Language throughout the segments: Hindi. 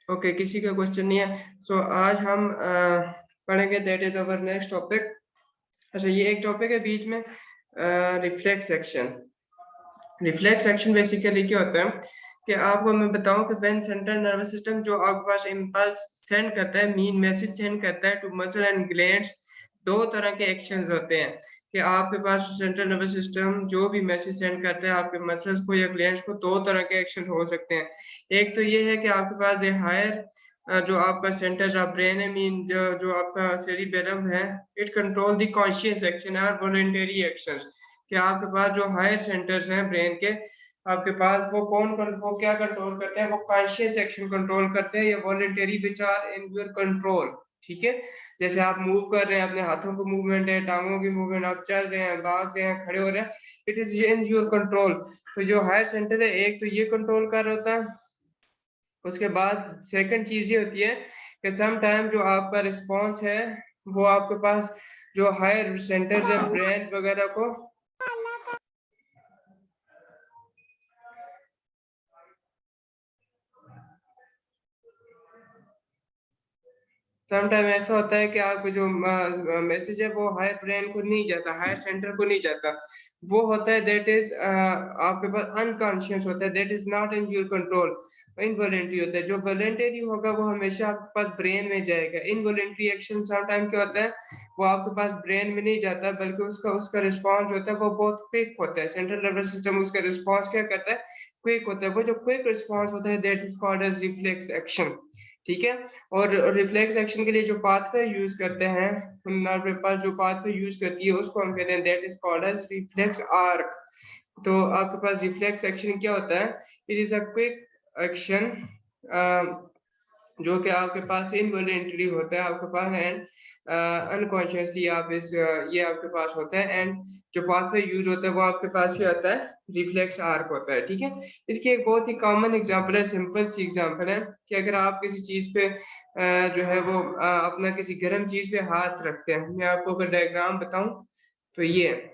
ओके, किसी का क्वेश्चन नहीं है। सो आज हम पढ़ेंगे, that is our next topic. अच्छा, ये एक टॉपिक है बीच में, reflex action. Reflex action basically क्या होता है कि आपको मैं बताऊं कि व्हेन सेंट्रल नर्वस सिस्टम जो आपके पास इम्पल्स सेंड करता है, मीन मैसेज सेंड करता है टू मसल एंड ग्लैंड्स, दो तरह के एक्शंस होते हैं कि आपके पास सेंट्रल नर्वस सिस्टम जो भी मैसेज सेंड करता है आपके मसल्स को या ग्लैंड्स को, दो तरह के एक्शन हो सकते हैं। एक तो ये है कि आपके पास दे हायर जो आपका सेंटर ऑफ ब्रेन है, मीन जो आपका सेरिबेलम है, it control the conscious action और वॉलंटरी एक्शंस। कि आपके पास जो हायर सेंटर्स हैं ब्रेन के, आपके पास वो क्या कंट्रोल करते हैं, वो कॉन्शियस एक्शन कंट्रोल करते हैं या voluntary which are in your control. ठीक है, जैसे आप मूव कर रहे हैं, अपने हाथों को मूवमेंट है, टांगों की मूवमेंट, आप चल रहे हैं, भाग रहे हैं, खड़े हो रहे हैं, it is in your control. तो जो हायर सेंटर है, एक तो ये कंट्रोल कर रहा होता है। उसके बाद सेकंड चीज ये होती है कि सम टाइम जो आपका रिस्पॉन्स है, वो आपके पास जो हायर सेंटर्स है ब्रेन वगैरह को, समटाइम ऐसा होता है कि आपको जो मैसेज है वो हायर ब्रेन को नहीं जाता, हायर सेंटर को नहीं जाता। वो होता है दैट इज आपके पास अनकॉन्शियस होता है, that is not in your control. Involuntary होता है। जो वॉलेंटरी होगा वो हमेशा आपके पास ब्रेन में जाएगा। इनवॉलेंट्री एक्शन समटाइम क्या होता है, वो आपके पास ब्रेन में नहीं जाता, बल्कि उसका उसका रिस्पॉन्स होता है वो बहुत क्विक होता है। सेंट्रल नर्वस सिस्टम उसका रिस्पॉन्स क्या करता है, क्विक होता है। वो जो क्विक रिस्पॉन्स होता है that is called as reflex action. ठीक है। और रिफ्लेक्स एक्शन के लिए जो पाथवे यूज करते हैं, नर्व पेपर जो पाथवे यूज करती है उसको हम कहते हैं that is called as reflex arc. तो आपके पास रिफ्लेक्स एक्शन क्या होता है, it is a quick action जो कि आपके पास इनवॉलेंटरी होता है आपके पास, एंड अनकॉन्शियसली आप इस ये आपके पास होता है। एंड जो पाथवे यूज होता है वो आपके पास ही होता है, रिफ्लेक्स आर्क होता है। ठीक है। इसकी एक बहुत ही कॉमन एग्जांपल है, सिंपल सी एग्जांपल है कि अगर आप किसी चीज पे जो है वो अपना किसी गर्म चीज पे हाथ रखते हैं। मैं आपको अगर डायग्राम बताऊं तो ये है।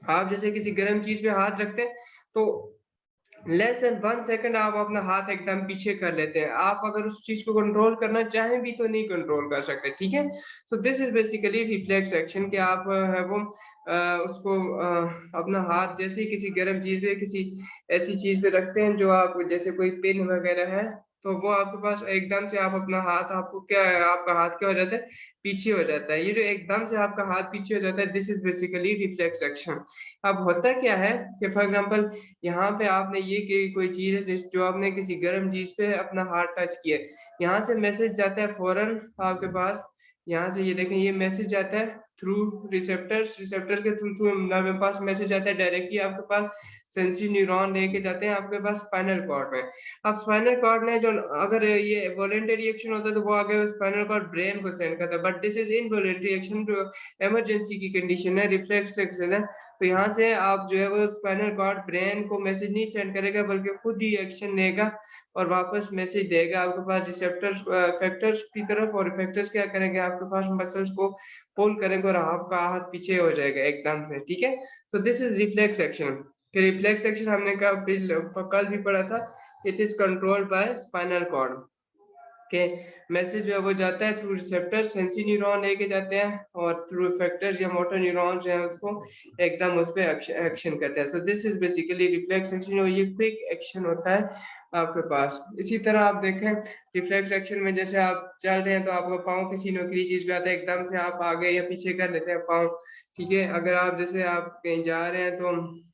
आप जैसे किसी गर्म चीज पे हाथ रखते हैं तो लेस देन 1 सेकंड आप अपना हाथ एकदम पीछे कर लेते हैं। आप अगर उस चीज को कंट्रोल करना चाहें भी तो नहीं कंट्रोल कर सकते। ठीक है। So this is basically reflex action कि आप है वो उसको अपना हाथ जैसे ही किसी गर्म चीज पे, किसी ऐसी चीज पे रखते हैं जो आप, जैसे कोई पिन वगैरह है, तो वो आपके पास एकदम से आप अपना हाथ, आपको क्या है, आपका हाथ क्या हो जाता है, पीछे हो जाता है। ये जो एकदम से आपका हाथ पीछे हो जाता है, this is basically reflex action. अब होता क्या है कि फॉर एग्जाम्पल यहाँ पे आपने ये कि कोई चीज है जो आपने किसी गर्म चीज पे अपना हाथ टच किया, यहाँ से मैसेज जाता है फौरन आपके पास। यहाँ से ये देखें, ये मैसेज जाता है थ्रू रिसेप्टर्स, रिसेप्टर के थ्रू थ्रू नर्व पास मैसेज आता है डायरेक्टली आपके पास। सेंसरी न्यूरॉन लेके जाते हैं आपके पास स्पाइनल कॉर्ड में। अब स्पाइनल कॉर्ड में जो, अगर ये वॉलेंटरी एक्शन होता है तो वो आगे स्पाइनल कॉर्ड ब्रेन को सेंड करता है, but this is involuntary action जो इमरजेंसी की कंडीशन है, रिफ्लेक्स एक्शन है। तो यहाँ से आप जो है वो स्पाइनल कॉर्ड ब्रेन को मैसेज नहीं सेंड करेगा, बल्कि खुद ही एक्शन लेगा और वापस मैसेज देगा आपके पास रिसेप्टर्स फैक्टर्स की तरफ। और फैक्टर्स क्या करेंगे, आपके पास मसल्स को पुल करेंगे और आपका हाथ पीछे हो जाएगा एकदम से। ठीक है। तो this is reflex action. Reflex action हमने कल भी पढ़ा था, it is controlled by spinal cord के। मैसेज जो है वो जाता है थ्रू रिसेप्टर, सेंसी न्यूरॉन लेके जाते हैं, और थ्रू इफेक्टर्स या मोटर न्यूरॉन जो है उसको एकदम उस पर एक्शन करते हैं। So this is basically reflex action, और ये क्विक एक्शन होता है आपके पास। इसी तरह आप देखें रिफ्लेक्स एक्शन में, जैसे आप चल रहे हैं तो आपका पाँव किसी नुकीली चीज पे आता है, एकदम से आप आगे या पीछे कर लेते हैं पाँव। ठीक है। अगर आप जैसे आप कहीं जा रहे हैं तो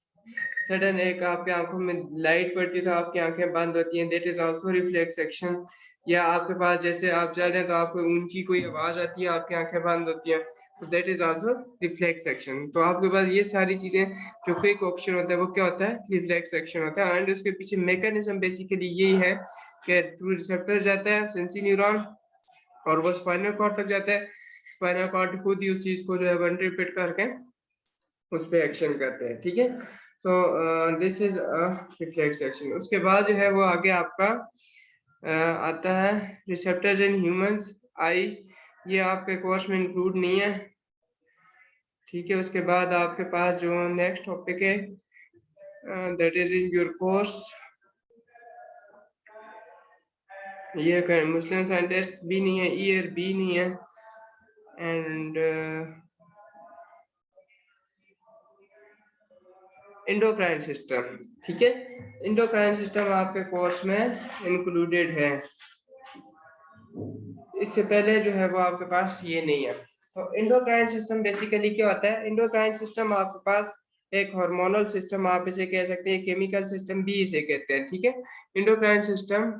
सडन एक आपकी आंखों में लाइट पड़ती है तो आपकी आंखें बंद होती हैं, that is also reflex action. या आपके पास जैसे आप चल रहे हैं तो आपको ऊंची कोई आवाज आती है, आपकी आंखें बंद होती हैं, तो that is also reflex action. तो आपके पास ये सारी चीजें जो क्विक ऑप्शन होता है वो क्या होता है, रिफ्लेक्स एक्शन होता है। एंड उसके पीछे मैकेनिज्म बेसिकली यही है कि थ्रू रिसेप्टर जाता है सेंसी न्यूरॉन, और वो स्पाइनल कॉर्ड तक जाता है। स्पाइनल कॉर्ड खुद ही उस चीज को जो है वन रिपीट करके उस पर एक्शन करते हैं। ठीक है। तो दिस इज रिफ्लेक्स एक्शन। उसके बाद जो है वो आगे आपका आता है रिसेप्टर्स इन ह्यूमंस आई, ये आपके कोर्स में इंक्लूड नहीं है। ठीक है। उसके बाद आपके पास जो नेक्स्ट टॉपिक है that is in your course, ये मुस्लिम साइंटिस्ट भी नहीं है, ईयर भी नहीं है, एंड इंडोक्राइन सिस्टम। ठीक है, इंडोक्राइन सिस्टम आपके कोर्स में इंक्लूडेड है, इससे पहले जो है वो आपके पास ये नहीं है। तो इंडोक्राइन सिस्टम बेसिकली क्या होता है? इंडोक्राइन सिस्टम आपके पास एक हार्मोनल सिस्टम, आप इसे कह सकते हैं, केमिकल सिस्टम भी इसे कहते हैं। ठीक है, इंडोक्राइन सिस्टम,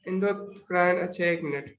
इंडोक्राइन, अच्छा एक मिनट,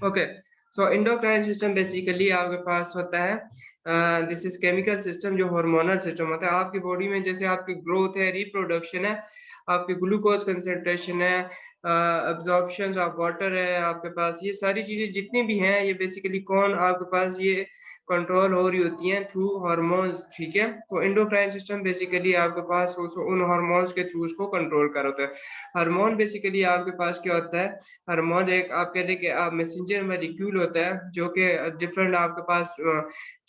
ओके। सो इंडोक्राइन सिस्टम बेसिकली आपके पास होता है, दिस इज केमिकल सिस्टम, जो हार्मोनल सिस्टम होता है आपकी बॉडी में। जैसे आपकी ग्रोथ है, रिप्रोडक्शन है, आपकी ग्लूकोज कंसेंट्रेशन है, अब्जॉर्प्शन ऑफ वाटर है आपके पास, ये सारी चीजें जितनी भी हैं ये बेसिकली कौन आपके पास ये कंट्रोल हो रही होती हैं? Through hormones. ठीक है, तो एंडोक्राइन सिस्टम बेसिकली आपके पास उन हार्मोन्स के थ्रू उसको कंट्रोल कर होता है। हार्मोन बेसिकली आपके पास क्या होता है? हार्मोन एक आप कहते हैं कि आप मैसेंजर मॉलिक्यूल होता है, जो कि डिफरेंट आपके पास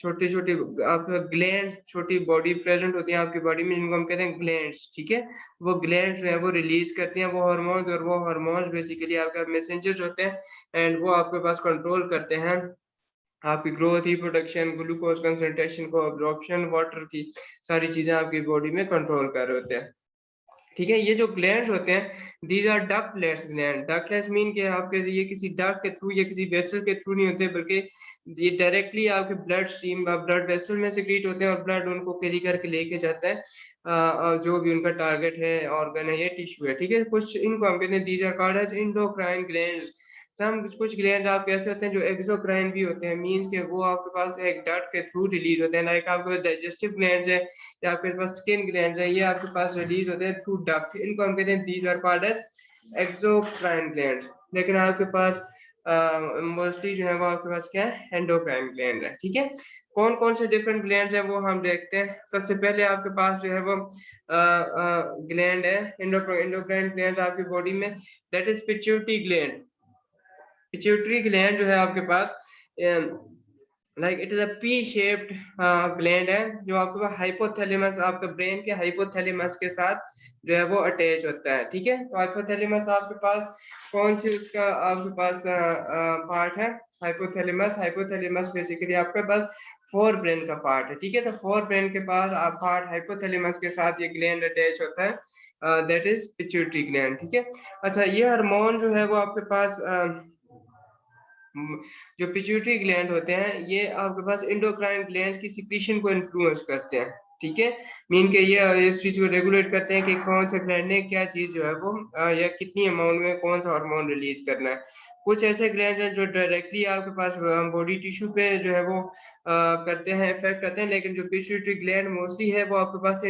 छोटे छोटे आपके ग्लैंड्स, छोटी बॉडी प्रेजेंट होती है आपकी बॉडी में, जिनको हम कहते हैं ग्लैंड्स। ठीक है, वो ग्लैंड्स जो है वो रिलीज करती हैं वो हार्मोन्स, और वो हार्मोन्स बेसिकली आपके मैसेंजर्स होते हैं, एंड वो आपके पास कंट्रोल करते हैं आपकी ग्रोथ, रिप्रोडक्शन, ग्लूकोज कंसंट्रेशन को, अब्जॉर्प्शन वाटर की, सारी चीजें आपकी बॉडी में कंट्रोल कर रहे होते हैं। ठीक है, ये जो ग्लैंड्स होते हैं, these are ductless gland. Ductless mean के आपके ये किसी डक्ट के थ्रू या किसी वेसल के थ्रू नहीं होते, बल्कि ये डायरेक्टली आपके ब्लड स्ट्रीम, ब्लड वेसल में सिक्रीट होते हैं, और ब्लड उनको कैरी करके लेके जाता है जो भी उनका टारगेट है, ऑर्गन है या टिश्यू है। ठीक है, कुछ इनको हम कहते हैं these are called as endocrine glands. Some कुछ ग्लैंड आपके ऐसे होते हैं जो एक्सोक्राइन भी होते हैं, मीन्स के वो आपके पास एक डक्ट के थ्रू रिलीज होते हैं, लाइक आपके डाइजेस्टिव ग्लैंड है या आपके पास स्किन ग्लैंड है, ये आपके पास रिलीज होते हैं थ्रू डक्ट, इनको हम कहते हैं these are called as exocrine gland. लेकिन आपके पास मोस्टली जो है वो आपके पास क्या है? एंडोक्राइन ग्लैंड है। ठीक है, कौन कौन से डिफरेंट ग्लैंड है वो हम देखते हैं। सबसे पहले आपके पास जो है वो ग्लैंड है, एंडोक्राइन ग्लैंड आपकी बॉडी में, that is pituitary gland. Pituitary gland जो है आपके पास like it is a pea shaped gland है, जो आपके पास हाइपोथैलेमस, आपके ब्रेन के हाइपोथैलेमस के साथ जो है वो अटैच होता है। ठीक है, तो हाइपोथैलेमस आपके पास कौन सी उसका आपके पास पार्ट है? हाइपोथैलेमस। हाइपोथैलेमस बेसिकली आपके पास फोर ब्रेन का पार्ट है। ठीक है, तो फोर ब्रेन के पास आप पार्ट हाइपोथैलेमस के साथ ये ग्लैंड अटैच होता है, दैट इज पिट्यूटरी ग्लैंड। ठीक है, अच्छा, ये हार्मोन जो है वो आपके पास जो पिट्यूटरी ग्लैंड होते हैं, ये आपके पास एंडोक्राइन ग्लैंड्स की सिक्रीशन को इन्फ्लुएंस करते हैं। ठीक है, मीन के ये इस चीज को रेगुलेट करते हैं कि कौन सा ग्लैंड ने क्या चीज जो है वो या कितनी अमाउंट में कौन सा हार्मोन रिलीज करना है। कुछ ऐसे ग्लैंड हैं जो डायरेक्टली आपके पास बॉडी टिश्यू पे जो है वो करते हैं, इफेक्ट करते हैं, लेकिन जो पिट्यूटरी ग्लैंड मोस्टली है वो आपके पास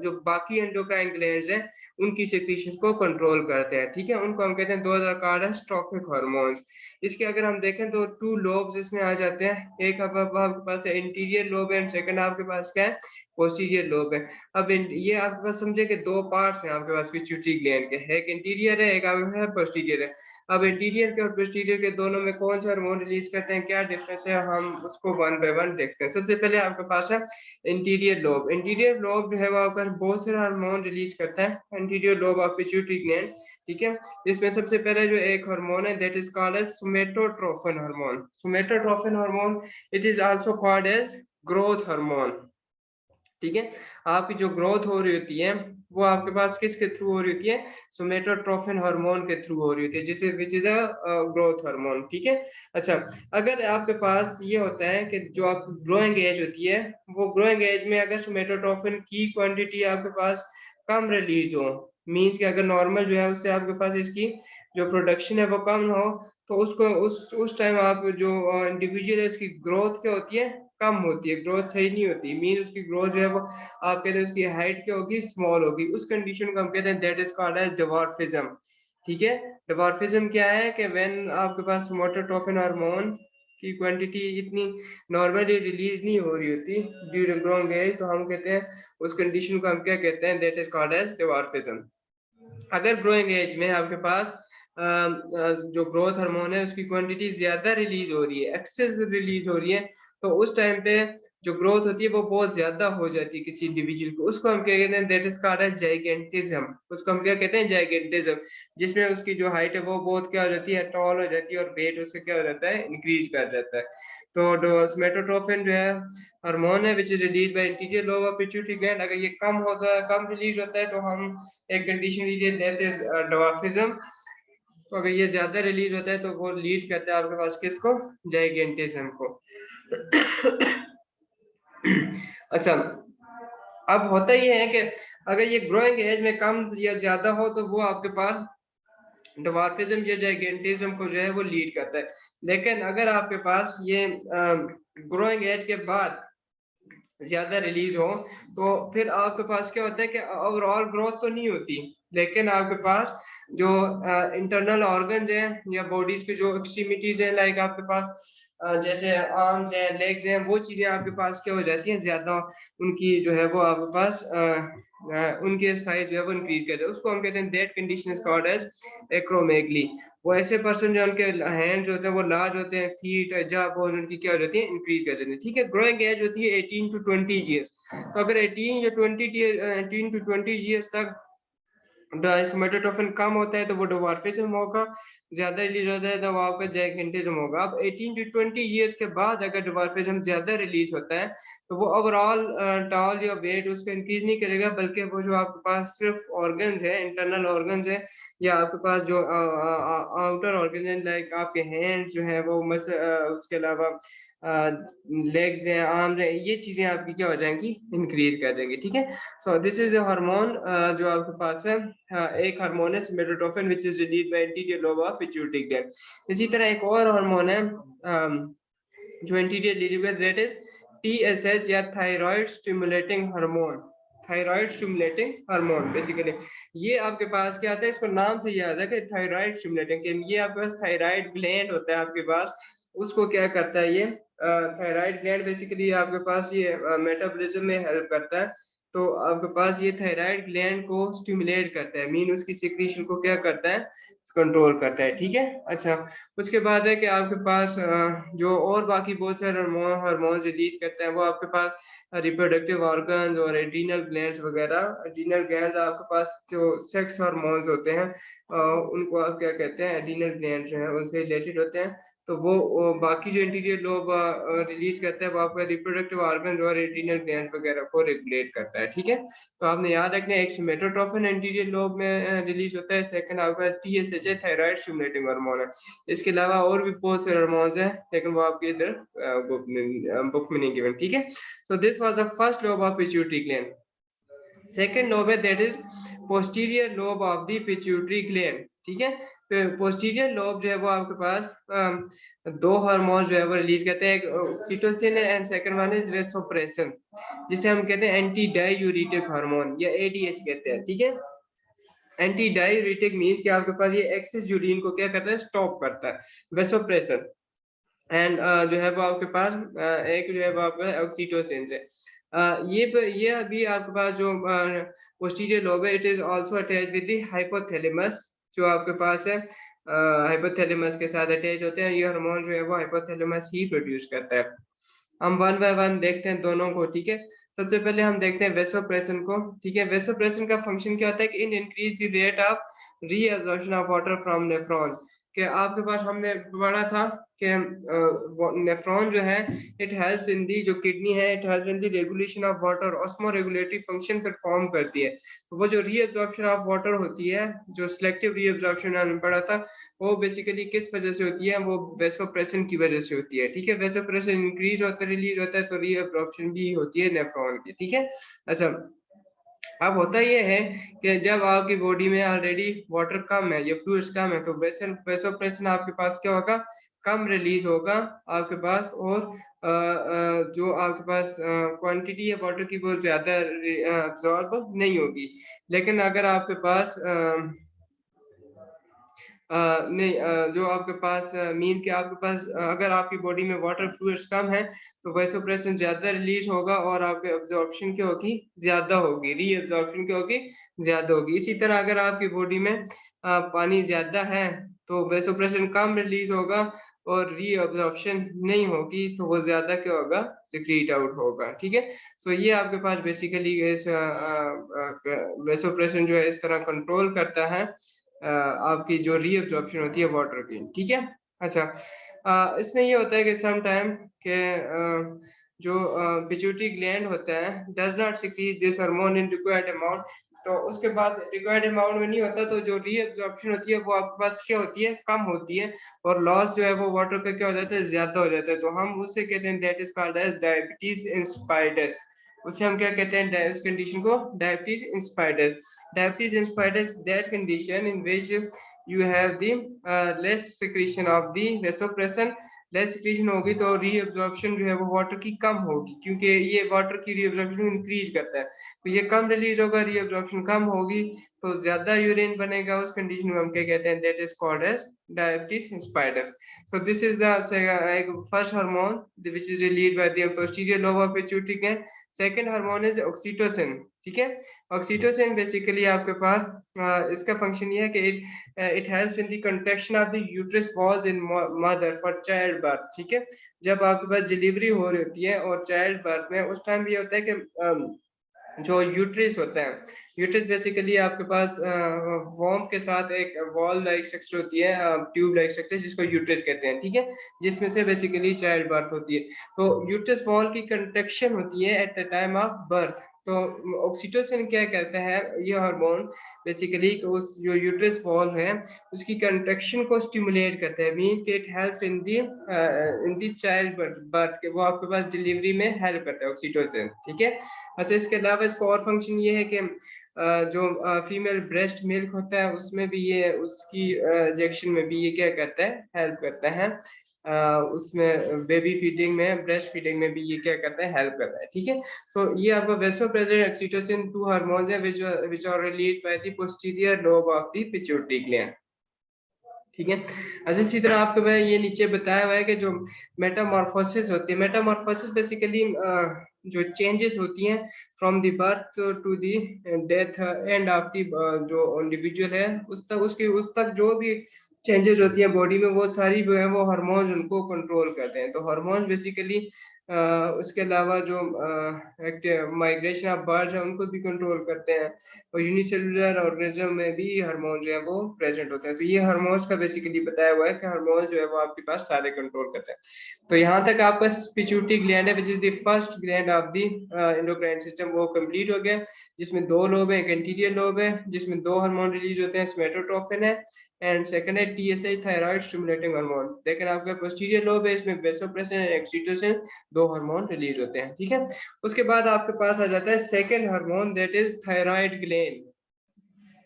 जो बाकी एंडोक्राइन ग्लैंड्स हैं उनकी सिक्रीशंस को कंट्रोल करते हैं, ठीक है। उनको हम कहते हैं, दो कार्ड है स्ट्रोफिक हार्मोन्स। इसके अगर हम देखें तो 2 लोब्स इसमें आ जाते हैं। एक आपके पास है इंटीरियर लोब एंड सेकंड आपके पास क्या है, पोस्टीरियर लोब है। अब ये आपके पास समझे कि 2 पार्ट्स हैं आपके पास पिट्यूटरी ग्लैंड के, एक इंटीरियर है, एक आपके पास पोस्टीरियर है। अब इंटीरियर के और पोस्टीरियर के दोनों में कौन सा हार्मोन रिलीज करते हैं, क्या डिफरेंस है, हम उसको वन बाय वन देखते हैं। सबसे पहले आपके पास है इंटीरियर लोब। इंटीरियर लोब जो है वो आपका बहुत सारे हार्मोन रिलीज करता है, interior lobe of pituitary gland, ठीक है। इसमें सबसे पहले जो एक हार्मोन है that is called as somatotropin hormone. Somatotropin hormone it is also called as growth hormone, ठीक है। आपकी जो ग्रोथ हो रही होती है वो आपके पास किसके थ्रू हो रही होती है, सोमेटोट्रोपिन हार्मोन के थ्रू हो रही होती है, जिसे which is a growth hormone, ठीक है। अच्छा, अगर आपके पास ये होता है कि जो आप ग्रोइंग एज होती है, वो ग्रोइंग एज में अगर सोमेटोट्रोपिन की क्वांटिटी आपके पास कम रिलीज हो, मीन्स कि अगर नॉर्मल जो है उससे आपके पास इसकी जो प्रोडक्शन है वो कम हो, तो उसको उस टाइम आप जो इंडिविजुअल है उसकी ग्रोथ क्या होती है, कम होती है, ग्रोथ सही नहीं होती, मीन उसकी ग्रोथ जो है वो आप कहते हैं उसकी हाइट क्या होगी, स्मॉल होगी। उस कंडीशन को हम कहते हैं दैट इज कॉल्ड एज डिवार्फिज्म, ठीक है। डिवार्फिज्म क्या है कि व्हेन आपके पास सोमेटोट्रोपिन हार्मोन की क्वांटिटी इतनी नॉर्मली रिलीज नहीं हो रही होती ड्यूरिंग ग्रोइंग एज, तो हम कहते हैं उस कंडीशन को हम क्या कहते हैं, दैट इज कॉल्ड एज डिवार्फिज्म। अगर ग्रोइंग एज में आपके पास जो ग्रोथ हार्मोन है उसकी क्वांटिटी ज्यादा रिलीज हो रही है, एक्सेस रिलीज हो रही है, तो उस टाइम पे जो ग्रोथ होती है वो बहुत ज्यादा हो जाती है किसी इंडिविजुअल को, उसको हम क्या कहते हैं, that is called as gigantism. उसको हम क्या कहते हैं, जाइगेंटिज्म, जिसमें उसकी जो हाइट है वो बहुत क्या हो जाती है, टॉल हो जाती है, और वेट उसका क्या हो जाता है, इंक्रीज कर जाता है। तो सोमेटोट्रोपिन जो है हार्मोन है which is release bye interior lobe of pituitary gland, अगर ये कम होता है, कम रिलीज होता है, तो हम एक कंडीशन लीजिए दैट इज डिवार्फिज्म। तो अगर ये ज्यादा रिलीज होता है तो वो लीड करता है आपके पास किसको, जाइगेंटिज्म को। अच्छा, अब होता ये है कि अगर ये ग्रोइंग एज में कम या ज्यादा हो तो वो आपके पास डिवार्फिज्म या जाइगेंटिज्म को जो है वो लीड करता है। लेकिन अगर आपके पास ये ग्रोइंग एज के बाद ज्यादा रिलीज हो, तो फिर आपके पास क्या होता है कि ओवरऑल ग्रोथ तो नहीं होती, लेकिन आपके पास जो इंटरनल ऑर्गन्स हैं या बॉडीज के जो एक्सट्रीमिटीज हैं, लाइक आपके पास जैसे आर्म्स हैं, लेग्स हैं, वो चीजें आपके पास क्या हो जाती हैं, ज्यादा उनकी जो है वो आपके पास उनके साइज जो है वो इंक्रीज कर जाए, उसको हम कहते हैं that condition is called as acromegaly. वो ऐसे पर्सन जो उनके हैंड्स होते हैं वो लार्ज होते हैं, फीट जब वो उनकी क्या हो जाती है, इंक्रीज कर जाती है, ठीक है। ग्रोइंग एज होती है 18 टू 20 ईयर्स, तो अगर 18 टू 20 ईयर्स तक सोमेटोट्रोपिन कम होता है तो वो डिवार्फिज्म होगा, ज्यादा रिलीज होता है तो वहां पे जाइगेंटिज्म होगा। अब 18 टू 20 ईयर्स के बाद अगर डिवार्फिज्म ज्यादा रिलीज होता है तो वो ओवरऑल टॉल या वेट उसका इंक्रीज नहीं करेगा, बल्कि वो जो आपके पास सिर्फ ऑर्गन्स है, इंटरनल ऑर्गन्स है, या आपके पास जो आउटर ऑर्गन है, लाइक आपके हैंड्स जो है वो उसके अलावा लेग्स हैं, आर्म्स हैं, ये चीजें आपकी क्या हो जाएंगी, इंक्रीज कर जाएंगी, ठीक है। So this is the hormone जो आपके पास है। एक हार्मोन है somatotropin which is released by interior lobe of pituitary gland. इसी तरह एक और हार्मोन है जो इंटीरियर रिलीज है, दैट इज टीएसएच या thyroid stimulating hormone. Thyroid stimulating hormone basically ये आपके पास क्या आता है, इसको नाम से याद है कि थायराइड स्टिमुलेटिंग, ये आपके पास थायराइड ग्लैंड होता है आपके पास, उसको क्या करता है, ये थायराइड ग्लैंड बेसिकली आपके पास ये मेटाबॉलिज्म में हेल्प करता है। तो आपके पास ये थायराइड ग्लैंड को स्टिमुलेट करता है, मीन उसकी सिक्रीशन को क्या करता है, कंट्रोल करता है, ठीक है। अच्छा, उसके बाद है कि आपके पास जो और बाकी बहुत सारे हार्मोन्स रिलीज करते हैं, वो आपके पास रिप्रोडक्टिव ऑर्गन्स और एड्रीनल ग्लैंड्स वगैरह। एड्रीनल ग्लैंड्स आपके पास जो सेक्स हार्मोन्स होते हैं उनको आप क्या कहते हैं, एड्रीनल ग्लैंड्स जो हैं उनसे रिलेटेड होते हैं। तो वो बाकी जो इंटीरियर लोब रिलीज करता है वो आपका रिप्रोडक्टिव ऑर्गन और एड्रीनल ग्लैंड्स वगैरह को रेगुलेट करता है, ठीक है। तो आपने याद रखना है, एक सोमेटोट्रोपिन इंटीरियर लोब में रिलीज होता है, सेकंड आपका टीएसएच है, थायराइड स्टिमुलेटिंग हार्मोन है। इसके अलावा और भी बहुत से हार्मोन्स हैं, लेकिन वो आपके इधर बुक में नहीं गिवन, ठीक है। So this was the first lobe of pituitary gland. Second lobe है that is posterior lobe of the pituitary gland, ठीक है। फिर पोस्टीरियर लोब जो है वो आपके पास दो हार्मोन जो है वो रिलीज करते हैं, एक oxytocin and second one is vasopressin, जिसे हम कहते हैं एंटी डाययूरेटिक हार्मोन या एडीएच कहते हैं, ठीक है। एंटी डाययूरेटिक मींस कि आपके पास ये एक्सेस यूरिन को क्या करता है, स्टॉप करता है, वेसोप्रेसिन। एंड जो है वो आपके पास एक जो है वो आपका ऑक्सीटोसिन से ये अभी आपके पास जो पोस्टीरियर लोब है, it is also attached with the hypothalamus, जो आपके पास है हाइपोथैलेमस के साथ अटैच होते हैं। ये हार्मोन जो है वो हाइपोथैलेमस ही प्रोड्यूस करता है। हम वन बाय वन देखते हैं दोनों को, ठीक है। सबसे पहले हम देखते हैं वेसोप्रेसिन को, ठीक है। वेसोप्रेसिन का फंक्शन क्या होता है कि in increase the rate of reabsorption of water from nephrons, कि आपके पास हमने पढ़ा था कि नेफ्रॉन जो है इट हेल्प्स इन दी, जो किडनी है it helps in the regulation of water, osmo regulatory function perform करती है। तो वो जो रीअब्जॉर्प्शन ऑफ वाटर होती है, जो सिलेक्टिव रीअब्जॉर्प्शन हमने पढ़ा था, वो बेसिकली किस वजह से होती है, वो वेसोप्रेसिन की वजह से होती है, ठीक है। वेसोप्रेसिन इंक्रीज होता है, रिलीज होता है, तो रीअब्जॉर्प्शन भी होती है नेफ्रॉन की, ठीक है। अच्छा, अब होता ये है कि जब आपकी बॉडी में ऑलरेडी वाटर कम है या फ्लूइड्स कम है, तो वेसोप्रेसिन आपके पास क्या होगा, कम रिलीज होगा आपके पास, और जो आपके पास क्वांटिटी है वाटर की वो ज्यादा अब्सॉर्ब नहीं होगी। लेकिन अगर आपके पास नहीं जो आपके पास मीन कि आपके पास अगर आपकी बॉडी में वाटर फ्लूइड्स कम है, तो वेसोप्रेसिन ज्यादा रिलीज होगा और आपके अब्जॉर्प्शन क्या होगी, ज्यादा होगी, रीअब्जॉर्प्शन क्या होगी, ज्यादा होगी। इसी तरह अगर आपकी बॉडी में पानी ज्यादा है, तो वेसोप्रेसिन कम रिलीज होगा और रीअब्जॉर्प्शन नहीं होगी, तो वो ज्यादा क्या होगा, सिक्रीट आउट होगा, ठीक है। सो ये आपके पास बेसिकली इस वेसोप्रेसिन जो है इस तरह कंट्रोल करता है आपकी जो रीअब्जॉर्प्शन होती है वाटर की, ठीक है। अच्छा, इसमें ये होता है कि सम टाइम के जो पिट्यूटरी ग्लैंड होता है does not secretes this hormone in required amount, तो उसके बाद रिक्वायर्ड अमाउंट में नहीं होता, तो जो रीअब्जॉर्प्शन होती है वो आपके पास क्या होती है, कम होती है, और लॉस जो है वो वाटर का क्या हो जाता है, ज्यादा हो जाता है। तो हम उससे कहते हैं that is called as diabetes insipidus. उसे हम क्या कहते हैं, इस कंडीशन को diabetes insipidus. Diabetes insipidus, that condition in which you have the less secretion of the vasopressin, less secretion होगी तो रीअब्जॉर्प्शन जो है वो वाटर की कम होगी, क्योंकि ये वाटर की रीअब्जॉर्प्शन इंक्रीज करता है, तो ये कम रिलीज होगा, रीअब्जॉर्प्शन कम होगी, तो ज्यादा यूरिन बनेगा। उस कंडीशन में हम क्या कहते हैं, that is called as diabetes insipidus. So this is the first hormone which is released by the posterior lobe of pituitary gland. Second hormone is oxytocin, ठीक है। ऑक्सीटोसिन बेसिकली आपके पास इसका फंक्शन ये है कि it helps in the contraction of the uterus walls in mother for child birth, ठीक है। जब आपके पास डिलीवरी हो रही होती है और चाइल्ड बर्थ में, उस टाइम ये होता है कि जो यूट्रस होता है, यूट्रस बेसिकली आपके पास वॉर्म के साथ एक वॉल लाइक स्ट्रक्चर होती है, ट्यूब लाइक स्ट्रक्चर, जिसको यूट्रस कहते हैं, ठीक है, जिसमें से बेसिकली चाइल्ड बर्थ होती है। तो यूट्रस वॉल की कंट्रैक्शन होती है at the time of birth. तो ऑक्सीटोसिन क्या करता है, ये हार्मोन बेसिकली उस जो यूट्रस वॉल है उसकी कंट्रैक्शन को स्टिमुलेट करता है, मींस कि it helps in the child birth के, वो आपके पास डिलीवरी में हेल्प करता है ऑक्सीटोसिन, ठीक है। अच्छा, इसके अलावा इसका और फंक्शन ये है कि जो फीमेल ब्रेस्ट मिल्क होता है उसमें भी ये, उसकी इंजेक्शन में भी ये क्या करता है, हेल्प करता है, उसमें बेबी फीडिंग में, ब्रेस्ट फीडिंग में भी ये क्या करता है, हेल्प करता है, ठीक है। तो ये आपका वेसोप्रेसिन ऑक्सीटोसिन टू हार्मोन्स है which are released by the posterior lobe of the pituitary gland, ठीक है। अच्छा, इसी तरह आपको मैं ये नीचे बताया हुआ है कि जो मेटामॉर्फोसिस होती है, मेटामॉर्फोसिस बेसिकली जो चेंजेस होती हैं from the birth to the death end of the जो इंडिविजुअल है, उस तक जो भी चेंजेस होती है बॉडी में, वो सारी जो है वो हार्मोन्स उनको कंट्रोल करते हैं। तो हार्मोन्स बेसिकली उसके अलावा जो माइग्रेशन ऑफ बर्ड्स है उनको भी कंट्रोल करते हैं, और यूनिसेलुलर ऑर्गेनिज्म में भी हार्मोन जो है वो प्रेजेंट होते हैं। तो ये हार्मोन्स का बेसिकली बताया हुआ है कि हार्मोन्स जो है वो आपके पास सारे कंट्रोल करते हैं। तो यहाँ तक आपका पिट्यूटरी ग्लैंड है which is the first gland of the endocrine system, वो कंप्लीट हो गया, जिसमें दो लोब है, एक एंटीरियर लोब है जिसमें दो हार्मोन रिलीज होते हैं, सोमेटोट्रोपिन है, एंड सेकंड है टीएसएच थायराइड स्टिमुलेटिंग हार्मोन। लेकिन आपका पोस्टीरियर लोब है, इसमें वेसोप्रेसिन एंड ऑक्सीटोसिन दो हार्मोन रिलीज होते हैं, ठीक है। उसके बाद आपके पास आ जाता है second hormone, that is thyroid gland.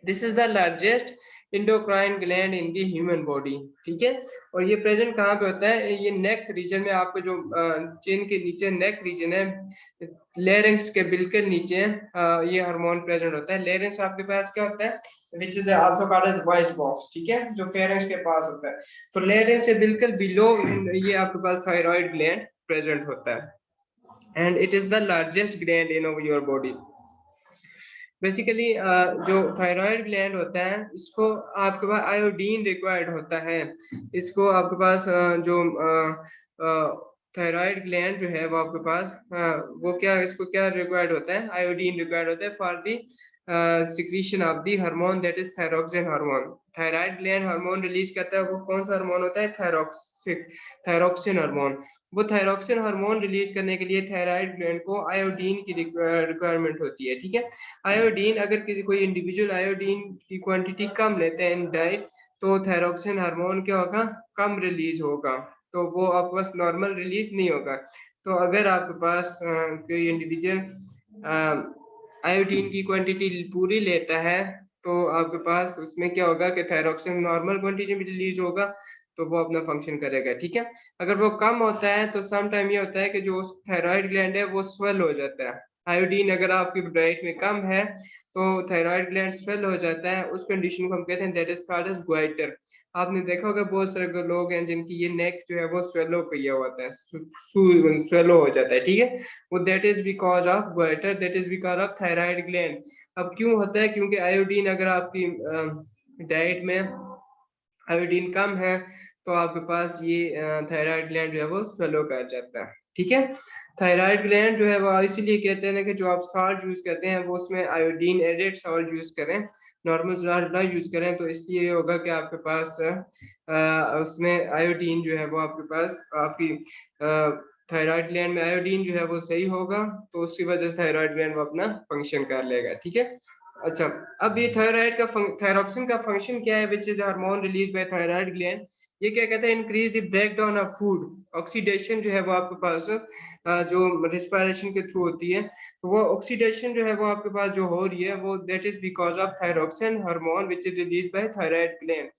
This is the largest endocrine gland in the human body, ठीक है। और ये प्रेजेंट कहाँ पे होता है, ये नेक रीजन में, आपको जो चिन के नीचे नेक रीजन है, लेरिंक्स के बिल्कुल नीचे ये हार्मोन प्रेजेंट होता है। लेरिंक्स आपके पास क्या होता है, which is also called as voice box, ठीक है, जो फेरिंक्स के पास होता है। तो लेरिंक्स से बिल्कुल बिलो ये आपके पास थायराइड ग्लैंड प्रेजेंट होता है, and it is the largest gland in your body. Basically जो थायराइड ग्लैंड होता है, इसको आपके पास आयोडीन रिक्वायर्ड होता है। इसको आपके पास जो थायराइड ग्लैंड जो है वो आपके पास वो क्या, इसको क्या रिक्वायर्ड होता है, आयोडीन रिक्वायर्ड होता है for the secretion of the hormone that is thyroxine hormone. Thyroid gland hormone release करता है, वो कौन सा हार्मोन होता है, थायरोक्सिन हार्मोन। वो थायरोक्सिन हार्मोन रिलीज करने के लिए थायराइड ग्लैंड को आयोडीन की रिक्वायरमेंट होती है, ठीक है। आयोडीन, अगर किसी कोई इंडिविजुअल आयोडीन की क्वांटिटी कम लेते हैं इन डाइट, तो थायरोक्सिन हार्मोन क्या होगा, कम रिलीज होगा, तो वो आपके पास नॉर्मल रिलीज नहीं होगा। तो अगर आपके पास कोई इंडिविजुअल आयोडीन की क्वांटिटी पूरी लेता है, तो आपके पास उसमें क्या होगा कि थायरोक्सिन नॉर्मल क्वांटिटी में रिलीज होगा, तो वो अपना फंक्शन करेगा, ठीक है। अगर वो कम होता है तो सम टाइम ये होता है कि जो थायराइड ग्लैंड है वो स्वेल हो जाता है। आयोडीन अगर आपकी डाइट में कम है तो थायराइड ग्लैंड स्वेल हो जाता है, उस कंडीशन को हम कहते हैं that is called as goitre. आपने देखा होगा बहुत सारे लोग हैं जिनकी ये नेक जो है वो स्वेलो किया होता है, स्वेलो हो जाता है, ठीक है। वो that is because of goitre, that is because of thyroid gland. अब क्यों होता है, क्योंकि आयोडीन अगर आपकी डाइट में आयोडीन कम है, तो आपके पास ये थायराइड ग्लैंड जो है वो स्वेलो कर जाता है, ठीक है। थायराइड ग्लैंड जो है वो इसीलिए कहते हैं ना कि जो आप सॉल्ट यूज करते हैं वो उसमें आयोडीन एडेड सॉल्ट यूज करें, नॉर्मल सॉल्ट ना यूज करें, तो इसलिए ये होगा कि आपके पास उसमें आयोडीन जो है वो आपके पास आपकी थायराइड ग्लैंड में आयोडीन जो है वो सही होगा, तो उसकी वजह से थायराइड ग्लैंड वो अपना फंक्शन कर लेगा, ठीक है। अच्छा, अब ये थायराइड का थायरोक्सिन का फंक्शन क्या है, which is hormone release by thyroid gland. ये क्या कहता है, increase the break down of food. Oxidation जो है वो आपके पास जो रिस्पायरेशन के थ्रू होती है, तो वो ऑक्सीडेशन जो है वो आपके पास जो हो रही है वो that is because of thyroxine hormone which is release by thyroid gland.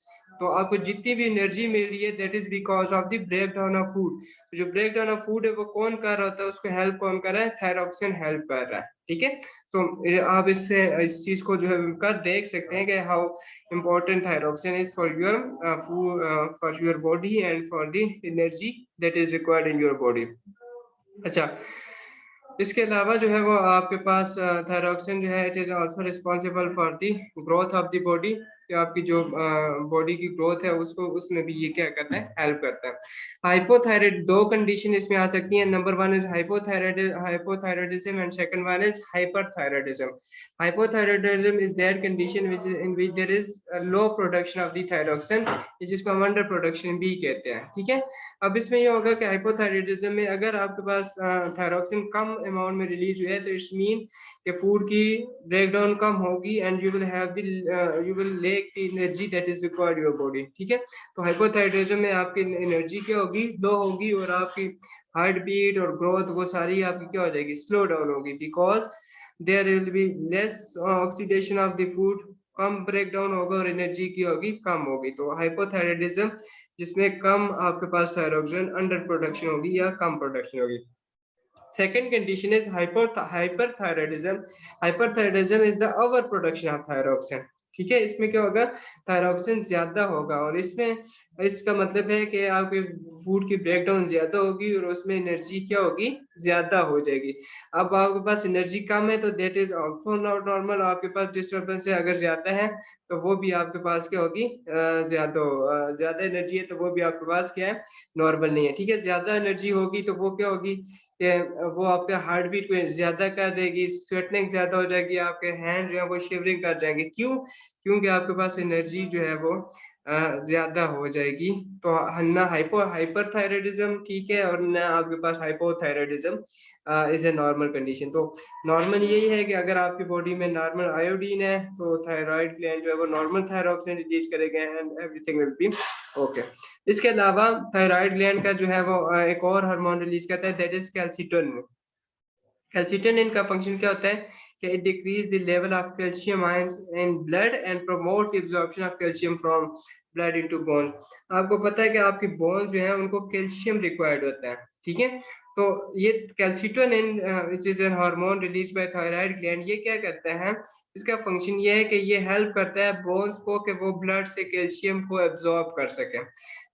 तो आपको जितनी भी एनर्जी मिल रही है that is because of the break down of food. जो ब्रेक डाउन ऑफ फूड है वो कौन कर रहा होता है, उसको हेल्प कौन कर रहा है, थायरोक्सिन हेल्प कर रहा है, ठीक है। तो आप इससे इस चीज को जो है कर देख सकते हैं कि how important thyroxine is for your food, for your body and for the energy that is required in your body। अच्छा, इसके अलावा जो है वो आपके पास थायरोक्सिन जो है it is also responsible for the growth of the body, कि आपकी जो बॉडी की ग्रोथ है उसको, उसमें भी ये क्या करता है, हेल्प करता है। हाइपोथायराइड, दो कंडीशन इसमें आ सकती हैं, number one is hypothyroidism and second one is hyperthyroidism. Hypothyroidism is that condition which is in which there is low production of the thyroxine, जिसको हम अंडर प्रोडक्शन भी कहते हैं, ठीक है। अब इसमें ये होगा कि हाइपोथायराइडिज्म में अगर आपके पास थायरोक्सिन कम अमाउंट में रिलीज हुआ है, तो इट्स मीन कि फूड की ब्रेकडाउन कम होगी and you will have the you will lake the energy that is required your body, ठीक है। तो हाइपोथायराइडिज्म में आपकी एनर्जी क्या होगी, लो होगी, और आपकी हार्ट बीट और ग्रोथ वो सारी आपकी क्या हो जाएगी, स्लो डाउन होगी, because there will be less oxidation of the food, कम ब्रेक डाउन होगा और एनर्जी की होगी कम होगी। तो हाइपोथायराइडिज्म जिसमें कम आपके पास थायरोक्सिन अंडर प्रोडक्शन होगी या कम प्रोडक्शन होगी। Second condition is hyperthyroidism. Hyperthyroidism is the over production of thyroxine, ठीक है। इसमें क्या होगा, थायरोक्सिन ज्यादा होगा, और इसमें इसका मतलब है कि आपके फूड की ब्रेकडाउन ज्यादा होगी और उसमें एनर्जी क्या होगी, ज्यादा हो जाएगी। अब आपके पास एनर्जी कम है तो that is also not normal, आपके पास डिस्टर्बेंस है, अगर ज्यादा है तो वो भी आपके पास क्या होगी, ज्यादा एनर्जी है तो वो भी आपके पास क्या है, नॉर्मल नहीं है, ठीक है। ज्यादा एनर्जी होगी तो वो क्या होगी कि वो आपके हार्ट बीट को ज्यादा कर देगी, स्वेटनिंग ज्यादा हो जाएगी, आपके हैंड जो है वो शिवरिंग कर जाएंगे, क्यों, क्योंकि आपके पास एनर्जी जो है वो ज्यादा हो जाएगी। तो ना हाइपरथायराइडिज्म ठीक है, और ना आपके पास hypothyroidism is a normal condition. तो नॉर्मल यही है कि अगर आपकी बॉडी में नॉर्मल आयोडीन है तो थायराइड ग्लैंड जो है वो नॉर्मल थायरोक्सिन रिलीज करेगा and everything will be okay. इसके अलावा थायराइड ग्लैंड का जो है वो एक और हार्मोन रिलीज करता है दैट इज कैल्सिटोनिन। कैल्सिटोनिन का फंक्शन क्या होता है कि it decrease the level of calcium ions in blood and promote the absorption of calcium from blood into bones। आपको पता है कि आपकी बोन्स जो है उनको कैल्शियम रिक्वायर्ड होता है, ठीक है। तो ये calcitonin which is an hormone release by thyroid gland, ये क्या करता है, इसका फंक्शन ये है कि ये हेल्प करता है बोन्स को कि वो ब्लड से कैल्शियम को एब्जॉर्ब कर सके,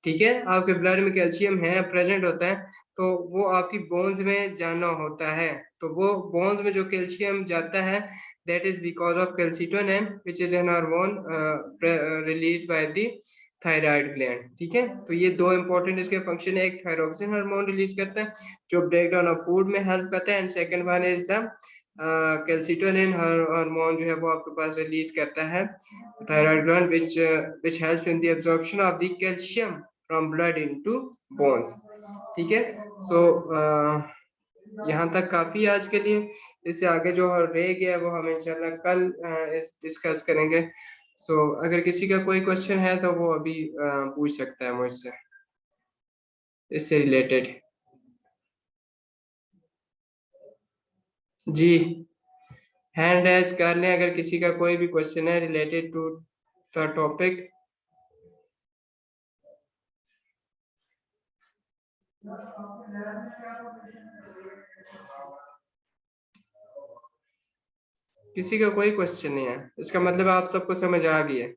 ठीक है। आपके ब्लड में कैल्शियम है, प्रेजेंट होता है, तो वो आपकी बोन्स में जाना होता है, तो वो बोन्स में जो कैल्शियम जाता है that is because of calcitonin which is an hormone released by the thyroid gland, ठीक है। तो ये दो इंपॉर्टेंट इसके फंक्शन है, एक थायरोक्सिन हार्मोन रिलीज करता है जो ब्रेक डाउन ऑफ फूड में हेल्प करता है, and second one is the calcitonin hormone जो है वो आपके पास रिलीज करता है thyroid gland which helps in the absorption of the calcium from blood into bones, ठीक है। सो यहाँ तक काफी आज के लिए, इससे आगे जो रह गया वो हम इंशाल्लाह कल डिस्कस करेंगे। सो अगर किसी का कोई क्वेश्चन है तो वो अभी पूछ सकता है मुझसे इससे रिलेटेड। जी, हैंड रेज कर लें अगर किसी का कोई भी क्वेश्चन है रिलेटेड टू द टॉपिक। किसी का कोई क्वेश्चन नहीं है, इसका मतलब आप सबको समझ आ गई है।